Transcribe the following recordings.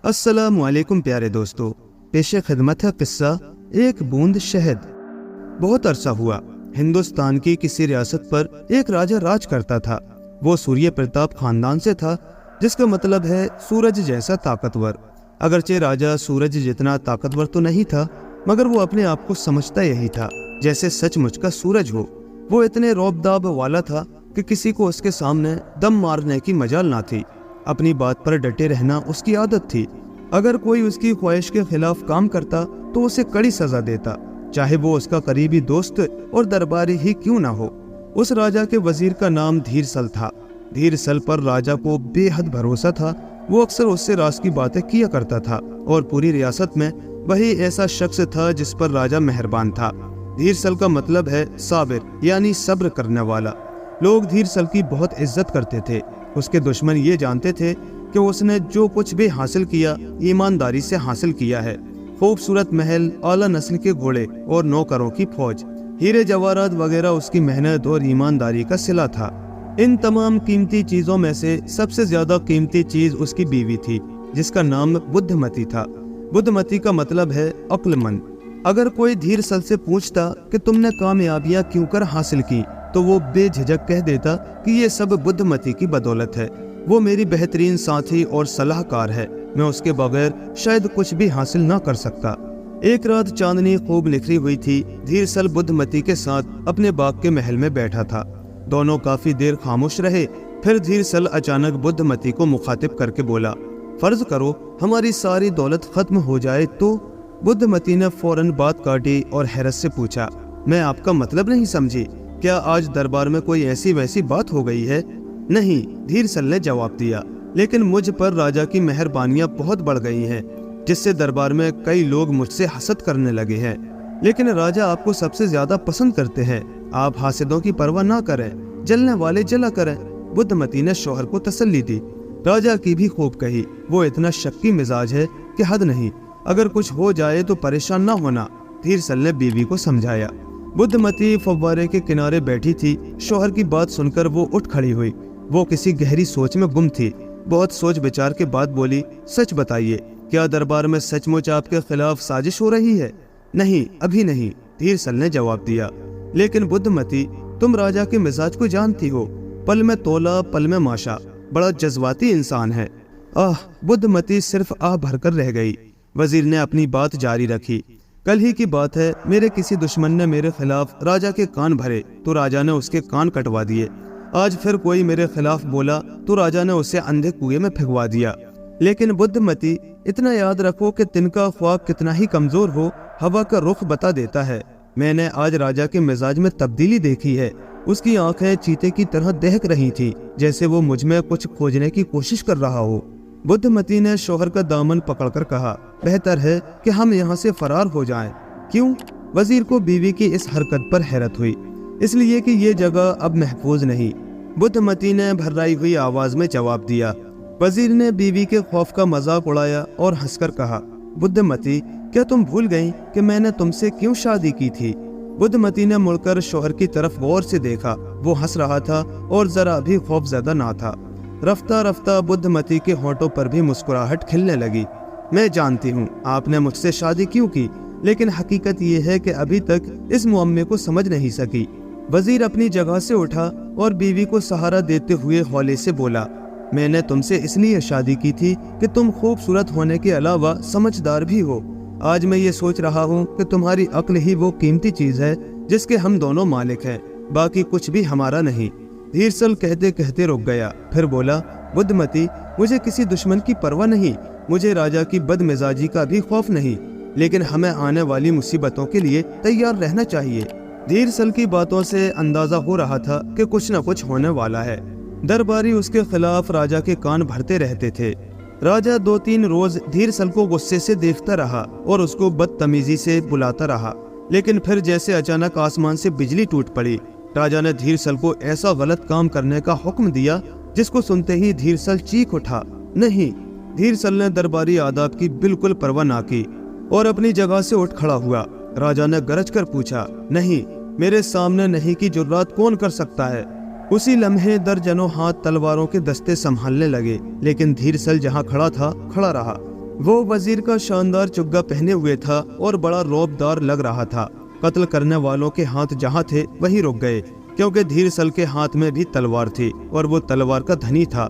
अस्सलामुअलैकुम प्यारे दोस्तों, पेशे खिदमत है किस्सा एक बूंद शहद। बहुत अरसा हुआ हिंदुस्तान की किसी रियासत पर एक राजा राज करता था। वो सूर्य प्रताप खानदान से था, जिसका मतलब है सूरज जैसा ताकतवर। अगरचे राजा सूरज जितना ताकतवर तो नहीं था, मगर वो अपने आप को समझता यही था जैसे सचमुच का सूरज हो। वो इतने रौब-दाब वाला था कि किसी को उसके सामने दम मारने की मजाल ना थी। अपनी बात पर डटे रहना उसकी आदत थी। अगर कोई उसकी ख्वाहिश के खिलाफ काम करता तो उसे कड़ी सजा देता, चाहे वो उसका करीबी दोस्त और दरबारी ही क्यों ना हो। उस राजा के वजीर का नाम धीरसल था। धीरसल पर राजा को बेहद भरोसा था। वो अक्सर उससे राज की बातें किया करता था और पूरी रियासत में वही ऐसा शख्स था जिस पर राजा मेहरबान था। धीरसल का मतलब है साबिर, यानी सब्र करने वाला। लोग धीरसल की बहुत इज्जत करते थे। उसके दुश्मन ये जानते थे कि उसने जो कुछ भी हासिल किया ईमानदारी से हासिल किया है। खूबसूरत महल, आला नस्ल के घोड़े और नौकरों की फौज, हीरे जवाहरात वगैरह उसकी मेहनत और ईमानदारी का सिला था। इन तमाम कीमती चीजों में से सबसे ज्यादा कीमती चीज उसकी बीवी थी, जिसका नाम बुद्धमती था। बुद्धमती का मतलब है अक्लमंद। अगर कोई धीरसल से पूछता कि तुमने कामयाबियां क्यों कर हासिल की, तो वो बेझिझक कह देता कि ये सब बुद्धमती की बदौलत है। वो मेरी बेहतरीन साथी और सलाहकार है। मैं उसके बगैर शायद कुछ भी हासिल ना कर सकता। एक रात चांदनी खूब निखरी हुई थी। धीरसल बुद्धमती के साथ अपने बाग के महल में बैठा था। दोनों काफी देर खामोश रहे। फिर धीरसल अचानक बुद्धमती को मुखातिब करके बोला, फर्ज करो हमारी सारी दौलत खत्म हो जाए तो। बुद्धमती ने फौरन बात काटी और हैरत से पूछा, मैं आपका मतलब नहीं समझी। क्या आज दरबार में कोई ऐसी वैसी बात हो गई है? नहीं, धीरसल ने जवाब दिया, लेकिन मुझ पर राजा की मेहरबानियां बहुत बढ़ गई हैं, जिससे दरबार में कई लोग मुझसे हसद करने लगे हैं। लेकिन राजा आपको सबसे ज्यादा पसंद करते हैं। आप हासिदों की परवाह ना करें, जलने वाले जला करें। बुद्धमती ने शौहर को तसल्ली दी। राजा की भी खूब कही। वो इतना शक्की मिजाज है कि हद नहीं। अगर कुछ हो जाए तो परेशान ना होना, धीरसल ने बीवी को समझाया। बुद्धमती फव्वारे के किनारे बैठी थी। शौहर की बात सुनकर वो उठ खड़ी हुई। वो किसी गहरी सोच में गुम थी। बहुत सोच विचार के बाद बोली, सच बताइए, क्या दरबार में सचमुच आपके खिलाफ साजिश हो रही है? नहीं, अभी नहीं, धीरसल ने जवाब दिया। लेकिन बुद्धमती, तुम राजा के मिजाज को जानती हो। पल में तोला, पल में माशा। बड़ा जज्बाती इंसान है। बुद्धमती सिर्फ आह भरकर रह गई। वजीर ने अपनी बात जारी रखी। कल ही की बात है, मेरे किसी दुश्मन ने मेरे खिलाफ राजा के कान भरे तो राजा ने उसके कान कटवा दिए। आज फिर कोई मेरे खिलाफ बोला तो राजा ने उसे अंधे कुएं में फेंकवा दिया। लेकिन बुद्धमती, इतना याद रखो कि तिनका ख्वाब कितना ही कमजोर हो, हवा का रुख बता देता है। मैंने आज राजा के मिजाज में तब्दीली देखी है। उसकी आंखें चीते की तरह दहक रही थी, जैसे वो मुझ में कुछ खोजने की कोशिश कर रहा हो। बुद्धमती ने शौहर का दामन पकड़कर कहा, बेहतर है कि हम यहाँ से फरार हो जाएं। क्यों? वजीर को बीवी की इस हरकत पर हैरत हुई। इसलिए कि ये जगह अब महफूज नहीं, बुद्धमती ने भर्राई हुई आवाज में जवाब दिया। वजीर ने बीवी के खौफ का मजाक उड़ाया और हंसकर कहा, बुद्धमती, क्या तुम भूल गईं कि मैंने तुमसे क्यों शादी की थी? बुद्धमती ने मुड़कर शौहर की तरफ गौर से देखा। वो हंस रहा था और जरा भी खौफजदा ना था। रफ्ता रफ्ता बुद्धमती के होंठों पर भी मुस्कुराहट खिलने लगी। मैं जानती हूँ आपने मुझसे शादी क्यों की, लेकिन हकीकत ये है कि अभी तक इस मुअम्मे को समझ नहीं सकी। वजीर अपनी जगह से उठा और बीवी को सहारा देते हुए हौले से बोला, मैंने तुमसे इसलिए शादी की थी कि तुम खूबसूरत होने के अलावा समझदार भी हो। आज मैं ये सोच रहा हूँ कि तुम्हारी अक्ल ही वो कीमती चीज है जिसके हम दोनों मालिक हैं, बाकी कुछ भी हमारा नहीं। धीरसल कहते कहते रुक गया, फिर बोला, बुद्धमती, मुझे किसी दुश्मन की परवाह नहीं, मुझे राजा की बदमिजाजी का भी खौफ नहीं, लेकिन हमें आने वाली मुसीबतों के लिए तैयार रहना चाहिए। धीरसल की बातों से अंदाजा हो रहा था कि कुछ न कुछ होने वाला है। दरबारी उसके खिलाफ राजा के कान भरते रहते थे। राजा 2-3 रोज धीरसल को गुस्से से देखता रहा और उसको बदतमीजी से बुलाता रहा। लेकिन फिर जैसे अचानक आसमान से बिजली टूट पड़ी। राजा ने धीरसल को ऐसा गलत काम करने का हुक्म दिया जिसको सुनते ही धीरसल चीख उठा। नहीं, धीरसल ने दरबारी आदाब की बिल्कुल परवाह ना की और अपनी जगह से उठ खड़ा हुआ। राजा ने गरज कर पूछा, नहीं, मेरे सामने नहीं की जुर्रात कौन कर सकता है? उसी लम्हे दर्जनों हाथ तलवारों के दस्ते संभालने लगे, लेकिन धीरसल जहाँ खड़ा था खड़ा रहा। वो वजीर का शानदार चुग्गा पहने हुए था और बड़ा रौबदार लग रहा था। कत्ल करने वालों के हाथ जहाँ थे वहीं रुक गए, क्योंकि धीरसल के हाथ में भी तलवार थी और वो तलवार का धनी था।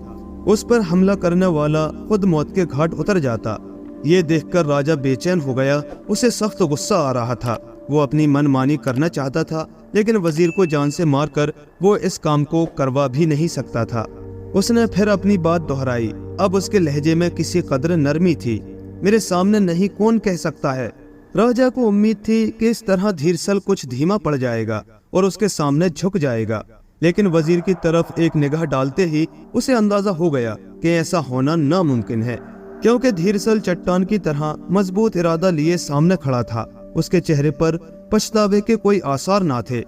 उस पर हमला करने वाला खुद मौत के घाट उतर जाता। ये देखकर राजा बेचैन हो गया। उसे सख्त गुस्सा आ रहा था। वो अपनी मनमानी करना चाहता था, लेकिन वजीर को जान से मारकर वो इस काम को करवा भी नहीं सकता था। उसने फिर अपनी बात दोहराई। अब उसके लहजे में किसी कदर नरमी थी। मेरे सामने नहीं कौन कह सकता है। राजा को उम्मीद थी कि इस तरह धीरसल कुछ धीमा पड़ जाएगा और उसके सामने झुक जाएगा, लेकिन वजीर की तरफ एक निगाह डालते ही उसे अंदाजा हो गया कि ऐसा होना नामुमकिन है, क्योंकि धीरसल चट्टान की तरह मजबूत इरादा लिए सामने खड़ा था। उसके चेहरे पर पछतावे के कोई आसार ना थे।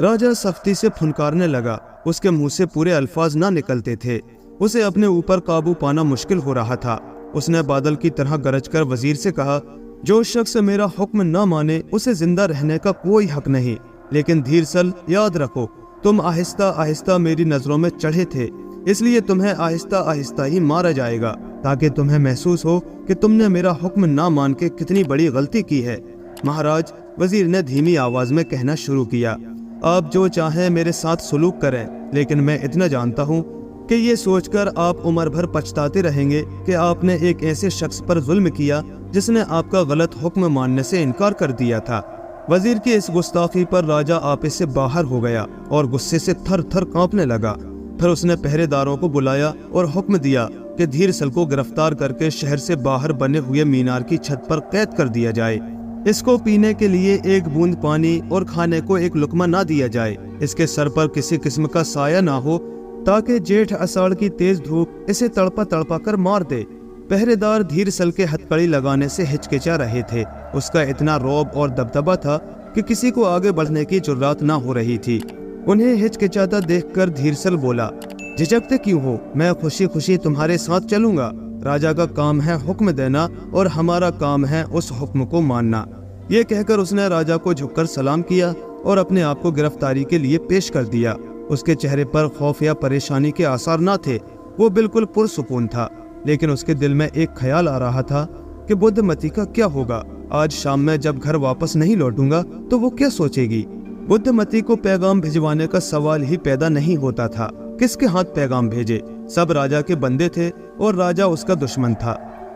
राजा सख्ती से फुनकारने लगा। उसके मुंह से पूरे अल्फाज ना निकलते थे। उसे अपने ऊपर काबू पाना मुश्किल हो रहा था। उसने बादल की तरह गरजकर वजीर से कहा, जो शख्स मेरा हुक्म न माने उसे जिंदा रहने का कोई हक नहीं। लेकिन धीरसल, याद रखो, तुम आहिस्ता आहिस्ता मेरी नजरों में चढ़े थे, इसलिए तुम्हें आहिस्ता आहिस्ता ही मारा जाएगा, ताकि तुम्हें महसूस हो कि तुमने मेरा हुक्म ना मान के कितनी बड़ी गलती की है। महाराज, वजीर ने धीमी आवाज में कहना शुरू किया, आप जो चाहें मेरे साथ सुलूक करें, लेकिन मैं इतना जानता हूँ कि ये सोचकर आप उम्र भर पछताते रहेंगे कि आपने एक ऐसे शख्स पर जुल्म किया जिसने आपका गलत हुक्म मानने से इनकार कर दिया था। वजीर की इस गुस्ताखी पर राजा आपे से बाहर हो गया और गुस्से से थर थर कांपने लगा। फिर उसने पहरेदारों को बुलाया और हुक्म दिया कि धीरसल को गिरफ्तार करके शहर से बाहर बने हुए मीनार की छत पर कैद कर दिया जाए। इसको पीने के लिए एक बूंद पानी और खाने को एक लुकमा ना दिया जाए। इसके सर पर किसी किस्म का साया ना हो, ताकि जेठ अषाढ़ की तेज धूप इसे तड़पा तड़पा कर मार दे। पहरेदार धीरसल के हथकड़ी लगाने से हिचकिचा रहे थे। उसका इतना रौब और दबदबा था कि किसी को आगे बढ़ने की जुर्रात ना हो रही थी। उन्हें हिचकिचाता देखकर धीरसल बोला, झिझकते क्यों हो? मैं खुशी खुशी तुम्हारे साथ चलूंगा। राजा का काम है हुक्म देना और हमारा काम है उस हुक्म को मानना। ये कहकर उसने राजा को झुककर सलाम किया और अपने आप को गिरफ्तारी के लिए पेश कर दिया। उसके चेहरे पर खौफ या परेशानी के आसार ना थे। वो बिल्कुल पुरसुकून था। लेकिन उसके दिल में एक ख्याल आ रहा था कि बुद्धमती का क्या होगा। आज शाम में जब घर वापस नहीं लौटूंगा तो वो क्या सोचेगी। बुद्धमती को पैगाम भिजवाने का सवाल ही पैदा नहीं होता था। किसके हाथ पैगाम भेजे? सब राजा के बंदे थे और राजा उसका दुश्मन था।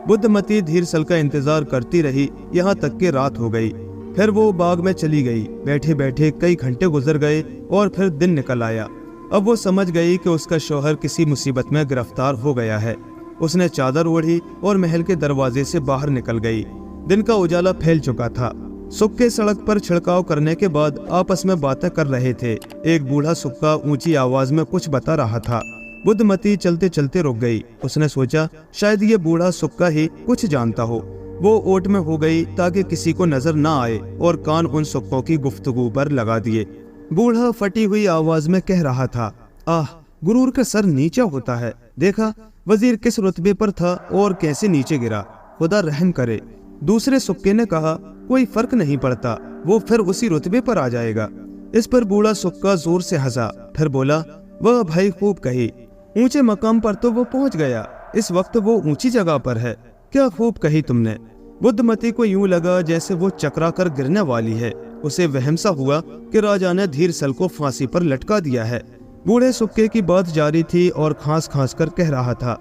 बुद्धमती धीरसल का इंतजार करती रही, यहाँ तक कि रात हो गई। फिर वो बाग में चली गई। बैठे बैठे कई घंटे गुजर गए और फिर दिन निकल आया। अब वो समझ गई कि उसका शौहर किसी मुसीबत में गिरफ्तार हो गया है। उसने चादर ओढ़ी और महल के दरवाजे से बाहर निकल गई। दिन का उजाला फैल चुका था। सुक्के सड़क पर छिड़काव करने के बाद आपस में बातें कर रहे थे। एक बूढ़ा सुक्का ऊंची आवाज में कुछ बता रहा था। बुद्धमती चलते चलते रुक गई। उसने सोचा शायद ये बूढ़ा सुक्का ही कुछ जानता हो। वो ओट में हो गई ताकि किसी को नजर ना आए और कान उन सुक्कों की गुफ्तगू पर लगा दिए। बूढ़ा फटी हुई आवाज में कह रहा था, आह, गुरूर का सर नीचा होता है। देखा वजीर किस रुतबे पर था और कैसे नीचे गिरा। खुदा रहम करे। दूसरे सुक्के ने कहा, कोई फर्क नहीं पड़ता, वो फिर उसी रुतबे पर आ जाएगा। इस पर बूढ़ा सुक्का जोर से हंसा। फिर बोला, वह भाई खूब कही। ऊंचे मकाम पर तो वो पहुंच गया। इस वक्त वो ऊंची जगह पर है। क्या खूब कही तुमने। बुद्धमती को यूं लगा जैसे वो चकरा कर गिरने वाली है। उसे वहम सा हुआ कि राजा ने धीरसल को फांसी पर लटका दिया है। बूढ़े सुक्के की बात जारी थी और खांस खांस कर कह रहा था,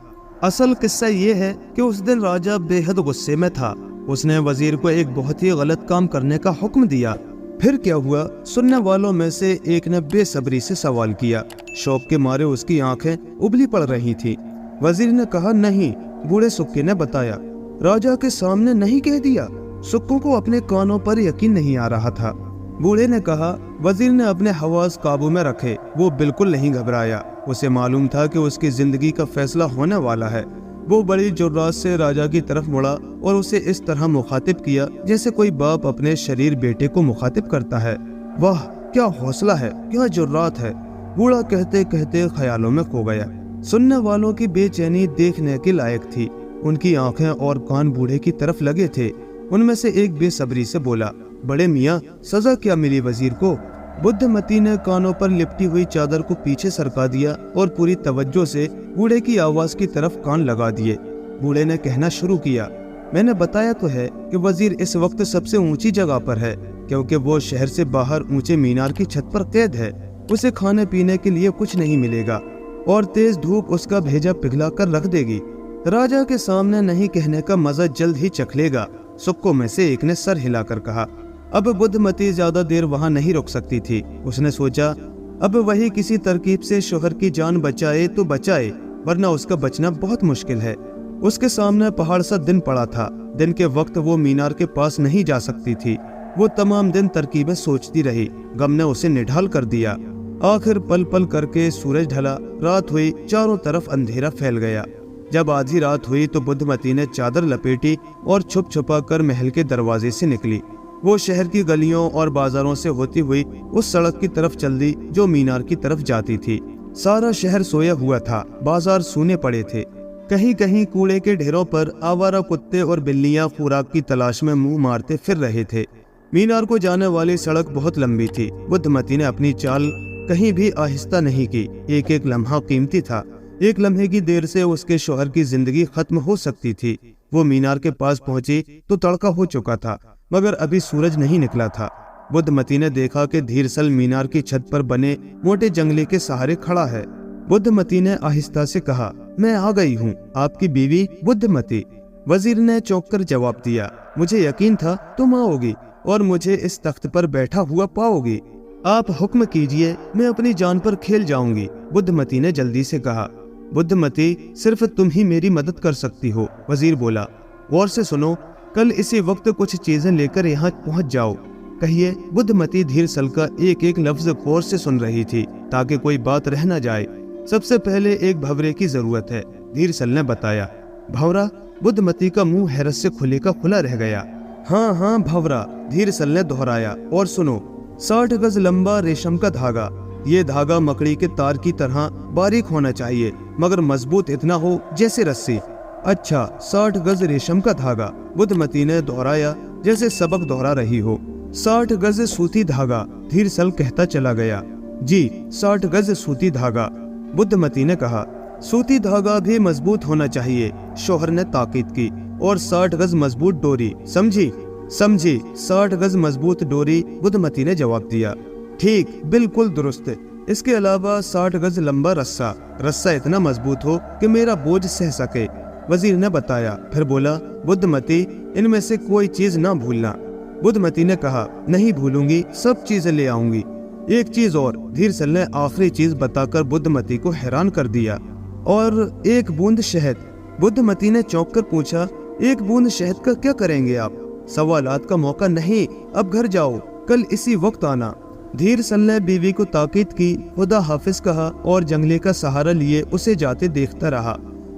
असल किस्सा ये है कि उस दिन राजा बेहद गुस्से में था। उसने वजीर को एक बहुत ही गलत काम करने का हुक्म दिया। फिर क्या हुआ? सुनने वालों में से एक ने बेसब्री से सवाल किया। शौक के मारे उसकी आंखें उबली पड़ रही थी। वजीर ने कहा, नहीं। बूढ़े सुक्के ने बताया, राजा के सामने नहीं कह दिया। सुक्कों को अपने कानों पर यकीन नहीं आ रहा था। बूढ़े ने कहा, वजीर ने अपने हवास काबू में रखे। वो बिल्कुल नहीं घबराया। उसे मालूम था कि उसकी जिंदगी का फैसला होने वाला है। वो बड़ी जुर्रात से राजा की तरफ मुड़ा और उसे इस तरह मुखातिब किया जैसे कोई बाप अपने शरीर बेटे को मुखातिब करता है। वाह, क्या हौसला है, क्या जुर्रात है। बूढ़ा कहते कहते ख्यालों में खो गया। सुनने वालों की बेचैनी देखने के लायक थी। उनकी आंखें और कान बूढ़े की तरफ लगे थे। उनमें से एक बेसब्री से बोला, बड़े मियाँ, सजा क्या मिली वजीर को? बुद्धमती ने कानों पर लिपटी हुई चादर को पीछे सरका दिया और पूरी तवज्जो से बूढ़े की आवाज की तरफ कान लगा दिए। बूढ़े ने कहना शुरू किया, मैंने बताया तो है कि वजीर इस वक्त सबसे ऊंची जगह पर है, क्योंकि वो शहर से बाहर ऊंचे मीनार की छत पर कैद है। उसे खाने पीने के लिए कुछ नहीं मिलेगा और तेज धूप उसका भेजा पिघला कर रख देगी। राजा के सामने नहीं कहने का मजा जल्द ही चख लेगा। सुक्कों में से एक ने सर हिलाकर कहा। अब बुद्धमती ज्यादा देर वहां नहीं रुक सकती थी। उसने सोचा, अब वही किसी तरकीब से शोहर की जान बचाए तो बचाए, वरना उसका बचना बहुत मुश्किल है। उसके सामने पहाड़ सा दिन पड़ा था। दिन के वक्त वो मीनार के पास नहीं जा सकती थी। वो तमाम दिन तरकीबें सोचती रही। गम ने उसे निढाल कर दिया। आखिर पल पल करके सूरज ढला, रात हुई, चारों तरफ अंधेरा फैल गया। जब आधी रात हुई तो बुद्धमती ने चादर लपेटी और छुप छुपा कर महल के दरवाजे से निकली। वो शहर की गलियों और बाजारों से होती हुई उस सड़क की तरफ चल दी जो मीनार की तरफ जाती थी। सारा शहर सोया हुआ था। बाजार सूने पड़े थे। कहीं कहीं कूड़े के ढेरों पर आवारा कुत्ते और बिल्लियां खुराक की तलाश में मुंह मारते फिर रहे थे। मीनार को जाने वाली सड़क बहुत लंबी थी। बुद्धमती ने अपनी चाल कहीं भी आहिस्ता नहीं की। एक एक लम्हा कीमती था। एक लम्हे की देर से उसके शौहर की जिंदगी खत्म हो सकती थी। वो मीनार के पास पहुंची तो तड़का हो चुका था, मगर अभी सूरज नहीं निकला था। बुद्धमती ने देखा कि धीरसल मीनार की छत पर बने मोटे जंगले के सहारे खड़ा है। बुद्धमती ने आहिस्ता से कहा, मैं आ गई हूँ, आपकी बीवी बुद्धमती। वजीर ने चौंक कर जवाब दिया, मुझे यकीन था तुम आओगी और मुझे इस तख्त पर बैठा हुआ पाओगी। आप हुक्म कीजिए, मैं अपनी जान पर खेल जाऊंगी। बुद्धमती ने जल्दी से कहा। बुद्धमती, सिर्फ तुम ही मेरी मदद कर सकती हो, वजीर बोला। गौर से सुनो, कल इसी वक्त कुछ चीजें लेकर यहाँ पहुँच जाओ। कहिए। बुद्धमती धीरसल का एक एक लफ्ज गौर से सुन रही थी ताकि कोई बात रह न जाए। सबसे पहले एक भंवरे की जरूरत है, धीरसल ने बताया। भंवरा? बुद्धमती का मुंह हैरत से खुले का खुला रह गया। हाँ हाँ भंवरा, धीरसल ने दोहराया। और सुनो, 60 गज लंबा रेशम का धागा। ये धागा मकड़ी के तार की तरह बारीक होना चाहिए, मगर मजबूत इतना हो जैसे रस्सी। अच्छा, 60 गज रेशम का धागा, बुद्धमती ने दोहराया जैसे सबक दोहरा रही हो। 60 गज सूती धागा, धीरसल कहता चला गया। जी, 60 गज सूती धागा, बुद्धमती ने कहा। सूती धागा भी मजबूत होना चाहिए, शौहर ने ताकीद की। और 60 गज मजबूत डोरी, समझी? समझी, 60 गज मजबूत डोरी, बुद्धमती ने जवाब दिया। ठीक, बिल्कुल दुरुस्त। इसके अलावा 60 गज लंबा रस्सा, रस्सा इतना मजबूत हो कि मेरा बोझ सह सके, वजीर ने बताया। फिर बोला, बुद्धमती, इनमें से कोई चीज ना भूलना। बुद्धमती ने कहा, नहीं भूलूंगी, सब चीजें ले आऊंगी। एक चीज और, धीरसल ने आखिरी चीज बताकर बुद्धमती को हैरान कर दिया। और एक बूंद शहद। बुद्धमती ने चौंक कर पूछा, एक बूंद शहद का क्या करेंगे आप? सवालात का मौका नहीं, अब घर जाओ, कल इसी वक्त आना। धीरसल ने बीवी को ताकीद की, खुदा हाफिज कहा और जंगले का सहारा लिए उसे जाते देखता रहा।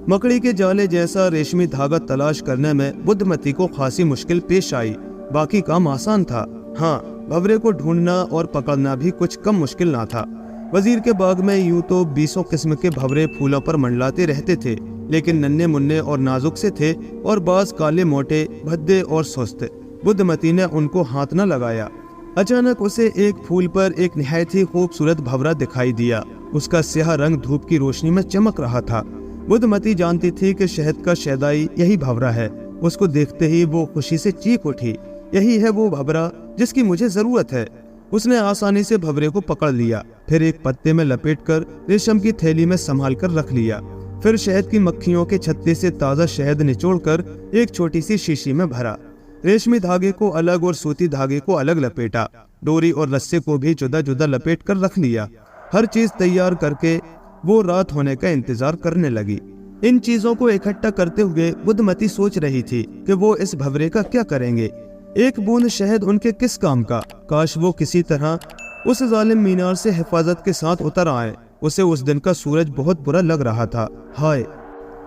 मकड़ी के जाले जैसा रेशमी धागा तलाश करने में बुद्धमती को खासी मुश्किल पेश आई। बाकी काम आसान था। हाँ, भंवरे को ढूंढना और पकड़ना भी कुछ कम मुश्किल ना था। वजीर के बाग में यूं तो 20 किस्म के भंवरे फूलों पर मंडलाते रहते थे, लेकिन नन्हे मुन्ने और नाजुक से थे और बाज काले मोटे, भद्दे और सुस्त। बुद्धमती ने उनको हाथ न लगाया। अचानक उसे एक फूल पर एक निहायत ही खूबसूरत भंवरा दिखाई दिया। उसका स्याह रंग धूप की रोशनी में चमक रहा था। बुद्धमती जानती थी कि शहद का शहदाई यही भंवरा है। उसको देखते ही वो खुशी से चीख उठी, यही है वो भंवरा जिसकी मुझे जरूरत है। उसने आसानी से भंवरे को पकड़ लिया, फिर एक पत्ते में लपेटकर रेशम की थैली में संभाल कर रख लिया। फिर शहद की मक्खियों के छत्ते से ताज़ा शहद निचोड़कर एक छोटी सी शीशी में भरा। रेशमी धागे को अलग और सूती धागे को अलग लपेटा। डोरी और रस्से को भी जुदा जुदा लपेट कर रख लिया। हर चीज तैयार करके वो रात होने का इंतजार करने लगी। इन चीजों को इकट्ठा करते हुए बुद्धमती सोच रही थी कि वो इस भंवरे का क्या करेंगे। एक बूंद शहद उनके किस काम का? काश वो किसी तरह उस जालिम मीनार से हिफाजत के साथ उतर आए। उसे उस दिन का सूरज बहुत बुरा लग रहा था। हाय,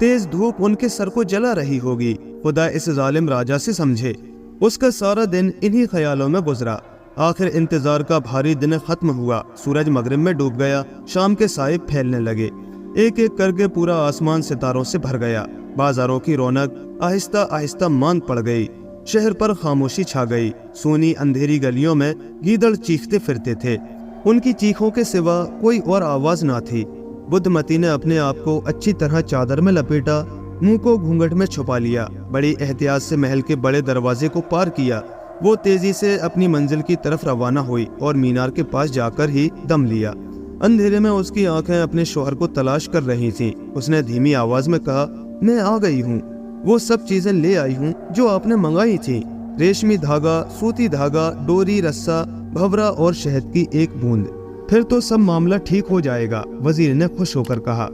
तेज धूप उनके सर को जला रही होगी। खुदा इस जालिम राजा से समझे। उसका सारा दिन इन्हीं ख्यालों में गुजरा। आखिर इंतजार का भारी दिन खत्म हुआ। सूरज मगरिब में डूब गया। शाम के साए फैलने लगे। एक एक करके पूरा आसमान सितारों से भर गया। बाजारों की रौनक आहिस्ता आहिस्ता मांद पड़ गई। शहर पर खामोशी छा गई। सूनी अंधेरी गलियों में गीदड़ चीखते फिरते थे। उनकी चीखों के सिवा कोई और आवाज ना थी। बुद्धमती ने अपने आप को अच्छी तरह चादर में लपेटा। मुंह को घूंघट में छुपा लिया। बड़ी एहतियात से महल के बड़े दरवाजे को पार किया। वो तेजी से अपनी मंजिल की तरफ रवाना हुई और मीनार के पास जाकर ही दम लिया। अंधेरे में उसकी आंखें अपने शौहर को तलाश कर रही थीं। उसने धीमी आवाज में कहा, मैं आ गई हूँ। वो सब चीजें ले आई हूँ जो आपने मंगाई थी। रेशमी धागा, सूती धागा, डोरी, रस्सा, भंवरा और शहद की एक बूंद। फिर तो सब मामला ठीक हो जाएगा, वजीर ने खुश होकर कहा।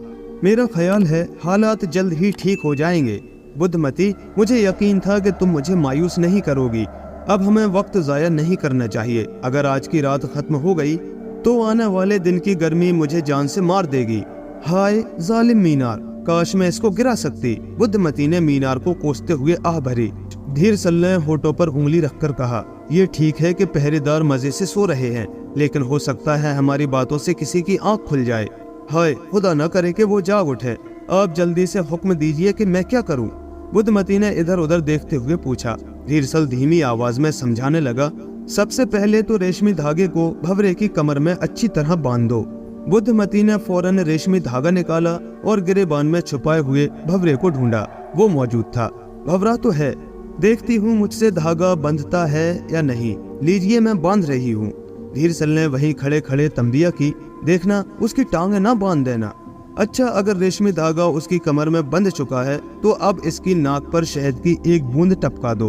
मेरा ख्याल है हालात जल्द ही ठीक हो जाएंगे। बुद्धमती, मुझे यकीन था कि तुम मुझे मायूस नहीं करोगी। अब हमें वक्त जाया नहीं करना चाहिए। अगर आज की रात खत्म हो गई तो आने वाले दिन की गर्मी मुझे जान से मार देगी। हाय जालिम मीनार, काश मैं इसको गिरा सकती। बुद्धमती ने मीनार को कोसते हुए आह भरी। धीरसल ने होठों पर उंगली रखकर कहा, ये ठीक है कि पहरेदार मजे से सो रहे हैं, लेकिन हो सकता है हमारी बातों से किसी की आंख खुल जाए। हाय खुदा न करे कि वो जाग उठे। आप जल्दी से हुक्म दीजिए कि मैं क्या करूं? बुद्धमती ने इधर उधर देखते हुए पूछा। धीरसल धीमी आवाज में समझाने लगा, सबसे पहले तो रेशमी धागे को भंवरे की कमर में अच्छी तरह बांध दो। बुद्धमती ने फौरन रेशमी धागा निकाला और गिरेबान में छुपाए हुए भंवरे को ढूंढा। वो मौजूद था। भंवरा तो है, देखती हूँ मुझसे धागा बंधता है या नहीं। लीजिए मैं बांध रही हूँ। धीरसल ने वहीं खड़े खड़े तंबिया की, देखना उसकी टांगे ना बांध देना। अच्छा, अगर रेशमी धागा उसकी कमर में बंध चुका है तो अब इसकी नाक पर शहद की एक बूंद टपका दो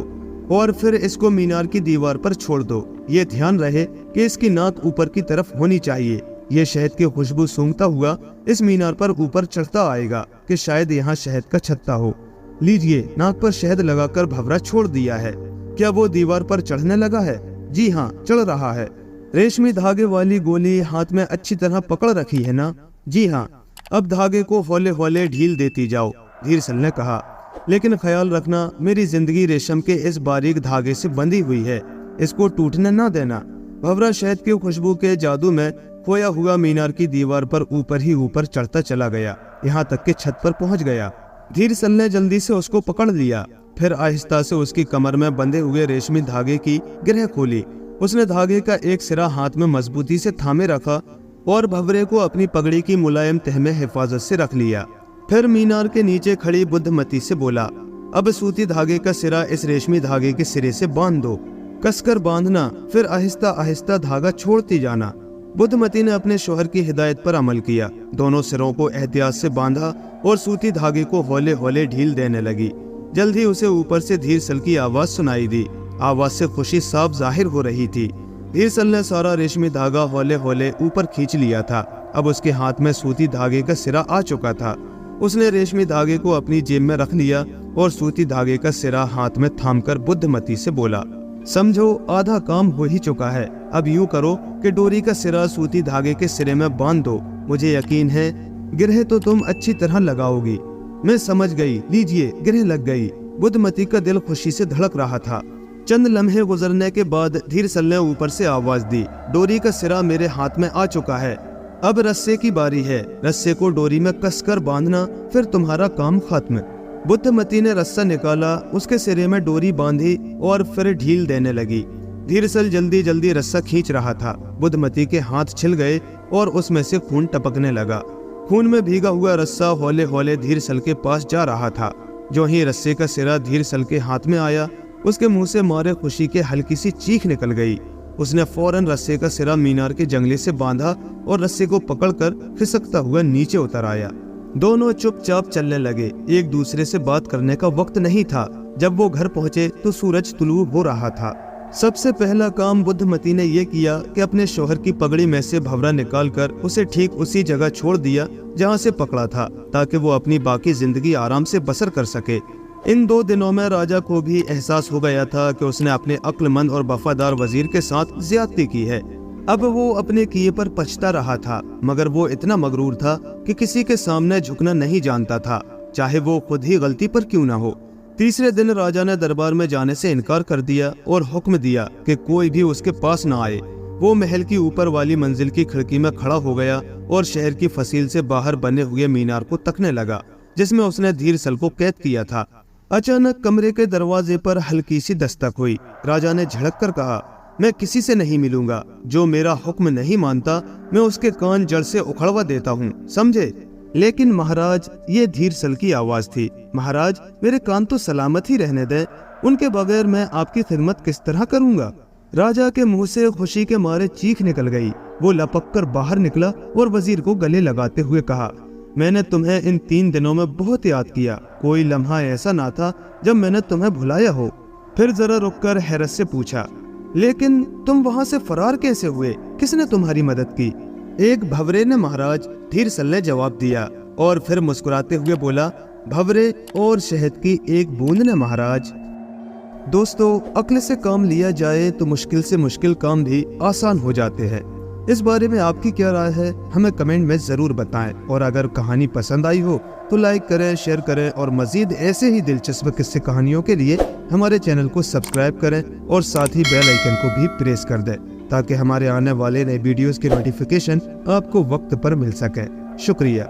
और फिर इसको मीनार की दीवार पर छोड़ दो। ये ध्यान रहे कि इसकी नाक ऊपर की तरफ होनी चाहिए। ये शहद की खुशबू सूंघता हुआ इस मीनार पर ऊपर चढ़ता आएगा कि शायद यहाँ शहद का छत्ता हो। लीजिए, नाक पर शहद लगाकर भंवरा छोड़ दिया है। क्या वो दीवार पर चढ़ने लगा है? जी हाँ, चढ़ रहा है। रेशमी धागे वाली गोली हाथ में अच्छी तरह पकड़ रखी है ना? जी हाँ। अब धागे को हौले हौले ढील देती जाओ, धीरसल ने कहा। लेकिन ख्याल रखना, मेरी जिंदगी रेशम के इस बारीक धागे से बंधी हुई है, इसको टूटने ना देना। भंवरा शहद की खुशबू के जादू में खोया हुआ मीनार की दीवार पर ऊपर ही ऊपर चढ़ता चला गया, यहाँ तक कि छत पर पहुँच गया। धीरसल ने जल्दी से उसको पकड़ लिया, फिर आहिस्ता से उसकी कमर में बंधे हुए रेशमी धागे की गिरह खोली। उसने धागे का एक सिरा हाथ में मजबूती से थामे रखा और भंवरे को अपनी पगड़ी की मुलायम तह में हिफाजत से रख लिया। फिर मीनार के नीचे खड़ी बुद्धमती से बोला, अब सूती धागे का सिरा इस रेशमी धागे के सिरे से बांध दो। कसकर बांधना, फिर आहिस्ता आहिस्ता धागा छोड़ती जाना। बुद्धमती ने अपने शौहर की हिदायत पर अमल किया। दोनों सिरों को एहतियात से बांधा और सूती धागे को हौले हौले ढील देने लगी। जल्द ही उसे ऊपर से धीरसल की आवाज सुनाई दी। आवाज से खुशी साफ जाहिर हो रही थी। धीरसल ने सारा रेशमी धागा हौले हौले ऊपर खींच लिया था। अब उसके हाथ में सूती धागे का सिरा आ चुका था। उसने रेशमी धागे को अपनी जेब में रख लिया और सूती धागे का सिरा हाथ में थामकर बुद्धमती से बोला, समझो आधा काम हो ही चुका है। अब यूं करो कि डोरी का सिरा सूती धागे के सिरे में बांध दो। मुझे यकीन है गिरह तो तुम अच्छी तरह लगाओगी। मैं समझ गई, लीजिए गिरह लग गई। बुद्धमती का दिल खुशी से धड़क रहा था। चंद लम्हे गुजरने के बाद धीरसल ने ऊपर से आवाज दी, डोरी का सिरा मेरे हाथ में आ चुका है। अब रस्से की बारी है। रस्से को डोरी में कसकर बांधना, फिर तुम्हारा काम खत्म। बुद्धमती ने रस्सा निकाला, उसके सिरे में डोरी बांधी और फिर ढील देने लगी। धीरसल जल्दी जल्दी रस्सा खींच रहा था। बुद्धमती के हाथ छिल गए और उसमें से खून टपकने लगा। खून में भीगा हुआ रस्सा हौले हौले धीरसल के पास जा रहा था। जो ही रस्से का सिरा धीरसल के हाथ में आया, उसके मुंह से मारे खुशी के हल्की सी चीख निकल गई। उसने फौरन रस्से का सिरा मीनार के जंगले से बांधा और रस्से को पकड़कर खिसकता हुआ नीचे उतर आया। दोनों चुपचाप चलने लगे। एक दूसरे से बात करने का वक्त नहीं था। जब वो घर पहुंचे तो सूरज तुलू हो रहा था। सबसे पहला काम बुद्धमती ने यह किया कि अपने शौहर की पगड़ी में से भंवरा निकालकर उसे ठीक उसी जगह छोड़ दिया जहां से पकड़ा था, ताकि वो अपनी बाकी जिंदगी आराम से बसर कर सके। इन 2 दिनों में राजा को भी एहसास हो गया था कि उसने अपने अक्लमंद और वफादार वजीर के साथ ज्यादती की है। अब वो अपने किए पर पछता रहा था, मगर वो इतना मगरूर था कि किसी के सामने झुकना नहीं जानता था, चाहे वो खुद ही गलती पर क्यों ना हो। तीसरे दिन राजा ने दरबार में जाने से इनकार कर दिया और हुक्म दिया कि कोई भी उसके पास न आए। वो महल की ऊपर वाली मंजिल की खिड़की में खड़ा हो गया और शहर की फसील से बाहर बने हुए मीनार को तकने लगा, जिसमें उसने धीरसल को कैद किया था। अचानक कमरे के दरवाजे पर हल्की सी दस्तक हुई। राजा ने झड़क कर कहा, मैं किसी से नहीं मिलूंगा। जो मेरा हुक्म नहीं मानता मैं उसके कान जड़ से उखड़वा देता हूँ, समझे? लेकिन महाराज, ये धीर सल की आवाज थी। महाराज, मेरे कान तो सलामत ही रहने दें, उनके बगैर मैं आपकी खिदमत किस तरह करूंगा। राजा के मुंह से खुशी के मारे चीख निकल गई। वो लपक कर बाहर निकला और वजीर को गले लगाते हुए कहा, मैंने तुम्हें इन 3 दिनों में बहुत याद किया। कोई लम्हा ऐसा ना था जब मैंने तुम्हें भुलाया हो। फिर जरा रुककर हैरत से पूछा, लेकिन तुम वहां से फरार कैसे हुए? किसने तुम्हारी मदद की? एक भंवरे ने महाराज, धीर सल ने जवाब दिया और फिर मुस्कुराते हुए बोला, भंवरे और शहद की एक बूंद ने महाराज। दोस्तों, अक्ल से काम लिया जाए तो मुश्किल से मुश्किल काम भी आसान हो जाते हैं। इस बारे में आपकी क्या राय है, हमें कमेंट में जरूर बताएं। और अगर कहानी पसंद आई हो तो लाइक करें, शेयर करें और मजीद ऐसे ही दिलचस्प किस्से कहानियों के लिए हमारे चैनल को सब्सक्राइब करें और साथ ही बेल आइकन को भी प्रेस कर दें ताकि हमारे आने वाले नए वीडियोस की नोटिफिकेशन आपको वक्त पर मिल सके। शुक्रिया।